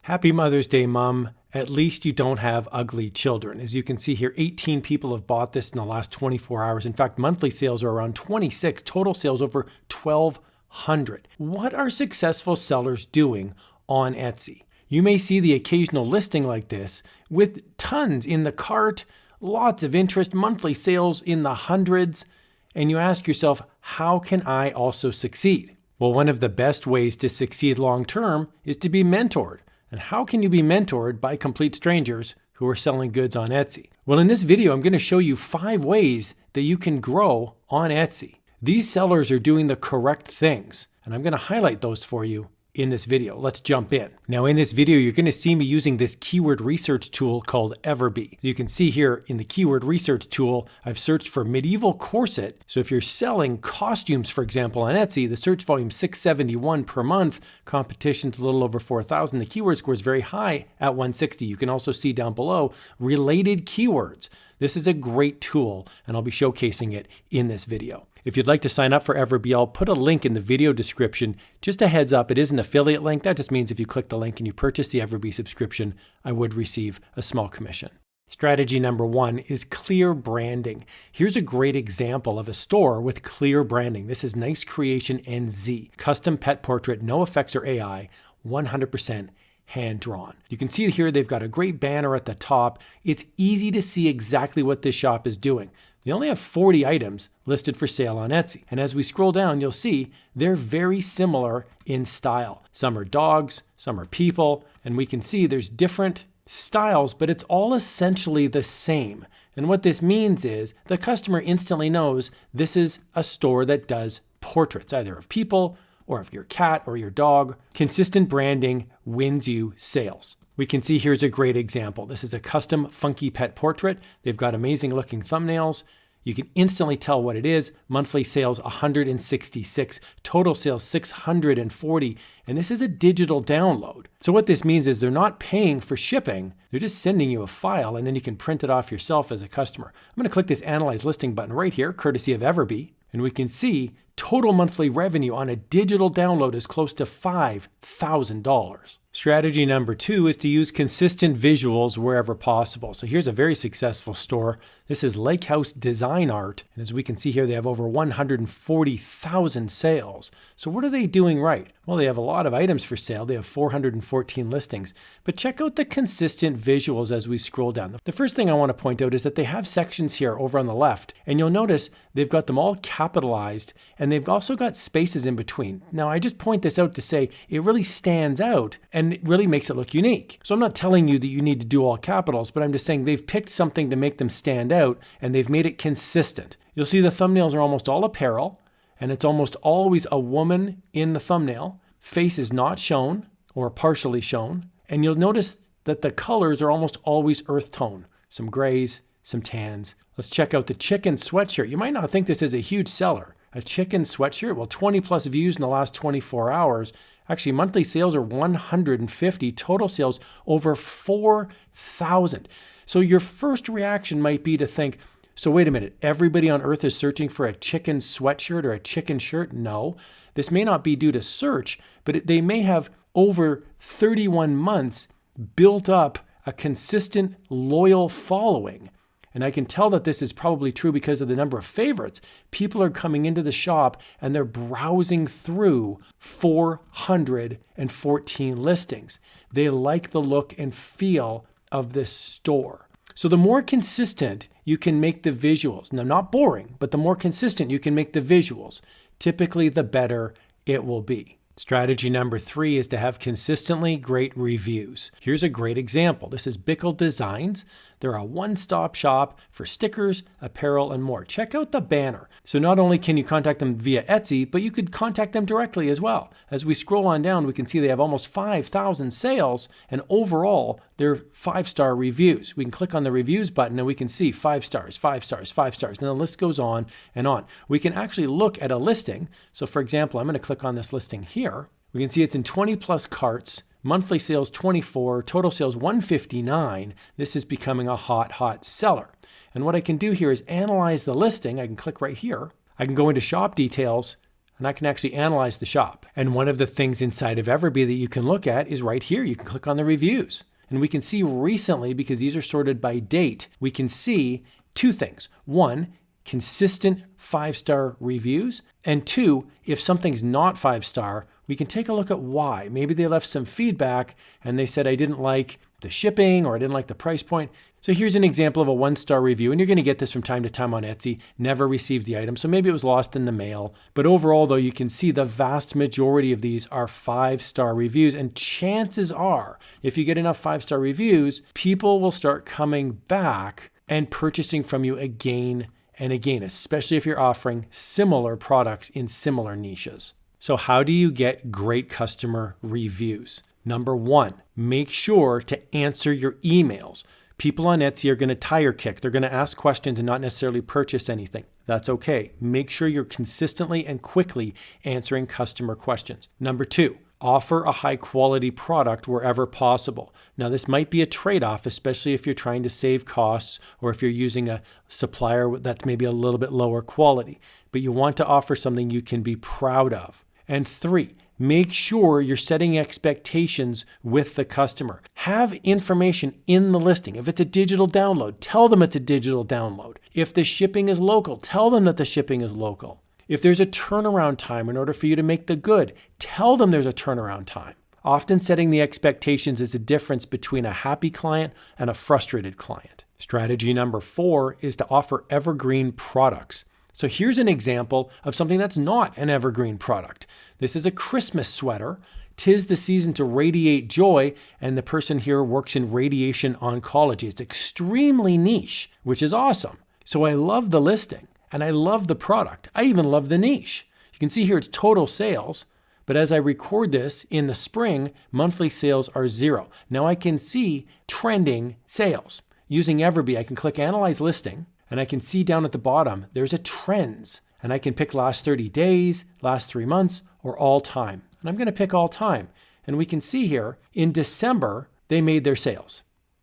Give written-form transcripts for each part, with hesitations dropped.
Happy Mother's Day, Mom. At least you don't have ugly children. As you can see here, 18 people have bought this in the last 24 hours. In fact, monthly sales are around 26, total sales over 1,200. What are successful sellers doing on Etsy? You may see the occasional listing like this with tons in the cart, lots of interest, monthly sales in the hundreds, and you ask yourself, how can I also succeed? Well, one of the best ways to succeed long-term is to be mentored. And how can you be mentored by complete strangers who are selling goods on Etsy? Well, in this video, I'm going to show you 5 ways that you can grow on Etsy. These sellers are doing the correct things, and I'm going to highlight those for you in this video. Let's jump in. Now in this video, you're going to see me using this keyword research tool called EverBee. You can see here in the keyword research tool, I've searched for medieval corset. So if you're selling costumes, for example, on Etsy, the search volume 671 per month, competition's a little over 4,000. The keyword score is very high at 160. You can also see down below related keywords. This is a great tool, and I'll be showcasing it in this video. If you'd like to sign up for EverBee, I'll put a link in the video description. Just a heads up, it is an affiliate link. That just means if you click the link and you purchase the EverBee subscription, I would receive a small commission. Strategy number 1 is clear branding. Here's a great example of a store with clear branding. This is Nice Creation NZ. Custom pet portrait, no effects or AI, 100% hand drawn. You can see here they've got a great banner at the top. It's easy to see exactly what this shop is doing. They only have 40 items listed for sale on Etsy. And as we scroll down, you'll see they're very similar in style. Some are dogs, some are people, and we can see there's different styles, but it's all essentially the same. And what this means is the customer instantly knows this is a store that does portraits, either of people or of your cat or your dog. Consistent branding wins you sales. We can see here's a great example. This is a custom funky pet portrait. They've got amazing looking thumbnails. You can instantly tell what it is. Monthly sales 166, total sales 640, and this is a digital download. So what this means is they're not paying for shipping. They're just sending you a file, and then you can print it off yourself as a customer. I'm going to click this Analyze Listing button right here, courtesy of EverBee, and we can see total monthly revenue on a digital download is close to $5,000. Strategy number 2 is to use consistent visuals wherever possible. So here's a very successful store. This is Lake House Design Art. And as we can see here, they have over 140,000 sales. So what are they doing right? Well, they have a lot of items for sale. They have 414 listings. But check out the consistent visuals as we scroll down. The first thing I want to point out is that they have sections here over on the left. And you'll notice they've got them all capitalized, and they've also got spaces in between. Now, I just point this out to say it really stands out and it really makes it look unique. So I'm not telling you that you need to do all capitals, but I'm just saying they've picked something to make them stand out, and they've made it consistent. You'll see the thumbnails are almost all apparel, and it's almost always a woman in the thumbnail. Face is not shown or partially shown. And you'll notice that the colors are almost always earth tone. Some grays, some tans. Let's check out the chicken sweatshirt. You might not think this is a huge seller. A chicken sweatshirt, well, 20 plus views in the last 24 hours. Actually, monthly sales are 150, total sales over 4,000. So your first reaction might be to think, so wait a minute, everybody on earth is searching for a chicken sweatshirt or a chicken shirt? No, this may not be due to search, but they may have over 31 months built up a consistent, loyal following. And I can tell that this is probably true because of the number of favorites. People are coming into the shop and they're browsing through 414 listings. They like the look and feel of this store. So the more consistent you can make the visuals, now not boring, but the more consistent you can make the visuals, typically the better it will be. Strategy number 3 is to have consistently great reviews. Here's a great example. This is Bickle Designs. They're a one-stop shop for stickers, apparel, and more. Check out the banner. So not only can you contact them via Etsy, but you could contact them directly as well. As we scroll on down, we can see they have almost 5,000 sales, and overall, they're 5-star reviews. We can click on the reviews button and we can see 5 stars, 5 stars, 5 stars, and the list goes on and on. We can actually look at a listing. So for example, I'm going to click on this listing here. We can see it's in 20 plus carts. Monthly sales 24, total sales 159. This is becoming a hot seller. And what I can do here is analyze the listing. I can click right here. I can go into shop details. and I can actually analyze the shop. And one of the things inside of EverBee that you can look at is right here. You can click on the reviews. And we can see recently, because these are sorted by date, we can see two things. One, consistent 5-star reviews. And two, if something's not 5-star, we can take a look at why. Maybe they left some feedback and they said, I didn't like the shipping or I didn't like the price point. So here's an example of a 1-star review, and you're going to get this from time to time on Etsy. Never received the item, so maybe it was lost in the mail. But overall, though, you can see the vast majority of these are 5-star reviews, and chances are, if you get enough 5-star reviews, people will start coming back and purchasing from you again and again, especially if you're offering similar products in similar niches. So how do you get great customer reviews? Number one, make sure to answer your emails. People on Etsy are going to tire kick. They're going to ask questions and not necessarily purchase anything. That's okay. Make sure you're consistently and quickly answering customer questions. Number two, offer a high quality product wherever possible. Now, this might be a trade-off, especially if you're trying to save costs or if you're using a supplier that's maybe a little bit lower quality, but you want to offer something you can be proud of. And three, make sure you're setting expectations with the customer. Have information in the listing. If it's a digital download, tell them it's a digital download. If the shipping is local, tell them that the shipping is local. If there's a turnaround time in order for you to make the good, tell them there's a turnaround time. Often setting the expectations is a difference between a happy client and a frustrated client. Strategy number 4 is to offer evergreen products. So here's an example of something that's not an evergreen product. This is a Christmas sweater. 'Tis the season to radiate joy, and the person here works in radiation oncology. It's extremely niche, which is awesome. So I love the listing and I love the product. I even love the niche. You can see here it's total sales, but as I record this in the spring, monthly sales are 0. Now I can see trending sales. Using EverBee, I can click Analyze Listing, and I can see down at the bottom, there's a trends, and I can pick last 30 days, last 3 months, or all time. And I'm going to pick all time. And we can see here in December, they made their sales.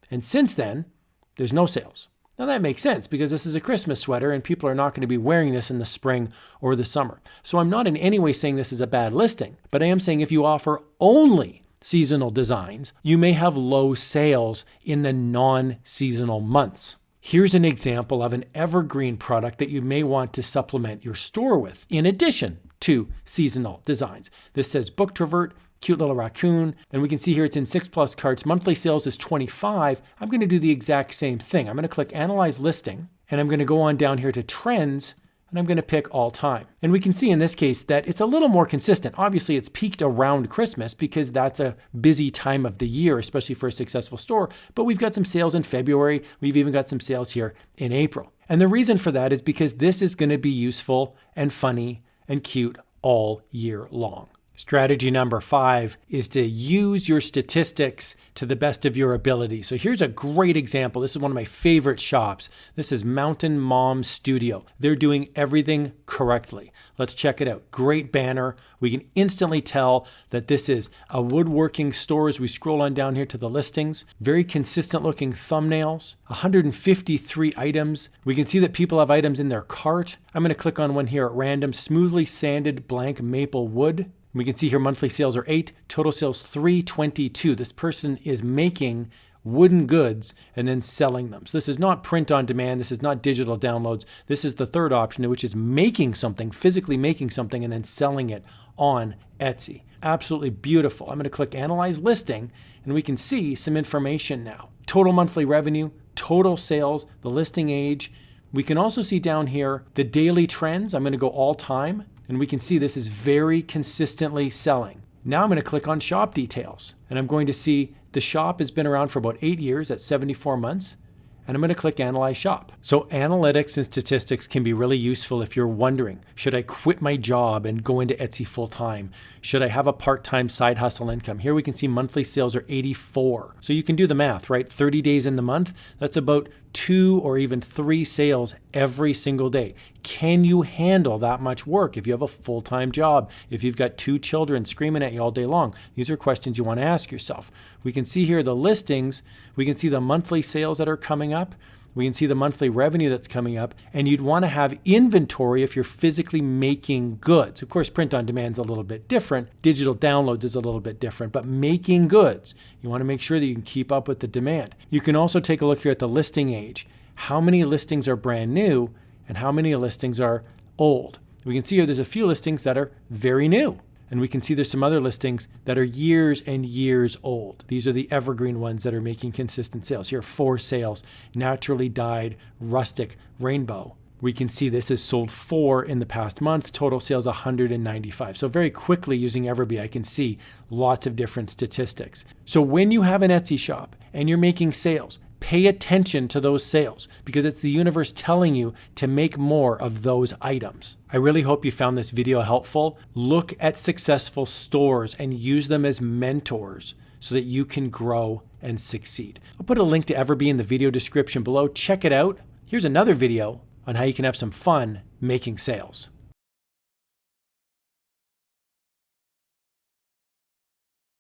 And since then, there's no sales. Now that makes sense because this is a Christmas sweater and people are not going to be wearing this in the spring or the summer. So I'm not in any way saying this is a bad listing, but I am saying if you offer only seasonal designs, you may have low sales in the non-seasonal months. Here's an example of an evergreen product that you may want to supplement your store with, in addition to seasonal designs. This says Book Travert, cute little raccoon, and we can see here it's in 6+ carts. Monthly sales is 25. I'm going to do the exact same thing. I'm going to click Analyze Listing, and I'm going to go on down here to Trends, and I'm going to pick all time. And we can see in this case that it's a little more consistent. Obviously, it's peaked around Christmas because that's a busy time of the year, especially for a successful store. But we've got some sales in February. We've even got some sales here in April. And the reason for that is because this is going to be useful and funny and cute all year long. Strategy number 5 is to use your statistics to the best of your ability. So here's a great example. This is one of my favorite shops. This is Mountain Mom Studio. They're doing everything correctly. Let's check it out. Great banner. We can instantly tell that this is a woodworking store as we scroll on down here to the listings. Very consistent looking thumbnails. 153 items. We can see that people have items in their cart. I'm going to click on one here at random. Smoothly sanded blank maple wood. We can see here monthly sales are 8, total sales 322. This person is making wooden goods and then selling them. So this is not print on demand. This is not digital downloads. This is the third option, which is making something, physically making something and then selling it on Etsy. Absolutely beautiful. I'm going to click Analyze Listing and we can see some information now. Total monthly revenue, total sales, the listing age. We can also see down here the daily trends. I'm going to go all time. And we can see this is very consistently selling. Now I'm going to click on shop details and I'm going to see the shop has been around for about 8 years at 74 months. And I'm going to click Analyze Shop. So analytics and statistics can be really useful if you're wondering, should I quit my job and go into Etsy full time? Should I have a part-time side hustle income? Here we can see monthly sales are 84. So you can do the math, right? 30 days in the month, that's about 2 or even 3 sales every single day. Can you handle that much work if you have a full-time job? If you've got 2 children screaming at you all day long? These are questions you want to ask yourself. We can see here the listings. We can see the monthly sales that are coming up. We can see the monthly revenue that's coming up, and you'd want to have inventory if you're physically making goods. Of course, print on demand is a little bit different. Digital downloads is a little bit different, but making goods, you want to make sure that you can keep up with the demand. You can also take a look here at the listing age. How many listings are brand new and how many listings are old? We can see here there's a few listings that are very new. And we can see there's some other listings that are years and years old. These are the evergreen ones that are making consistent sales. Here, 4 sales, naturally dyed, rustic, rainbow. We can see this is sold 4 in the past month, total sales 195. So very quickly using EverBee, I can see lots of different statistics. So when you have an Etsy shop and you're making sales, pay attention to those sales because it's the universe telling you to make more of those items. I really hope you found this video helpful. Look at successful stores and use them as mentors so that you can grow and succeed. I'll put a link to EverBee in the video description below. Check it out. Here's another video on how you can have some fun making sales.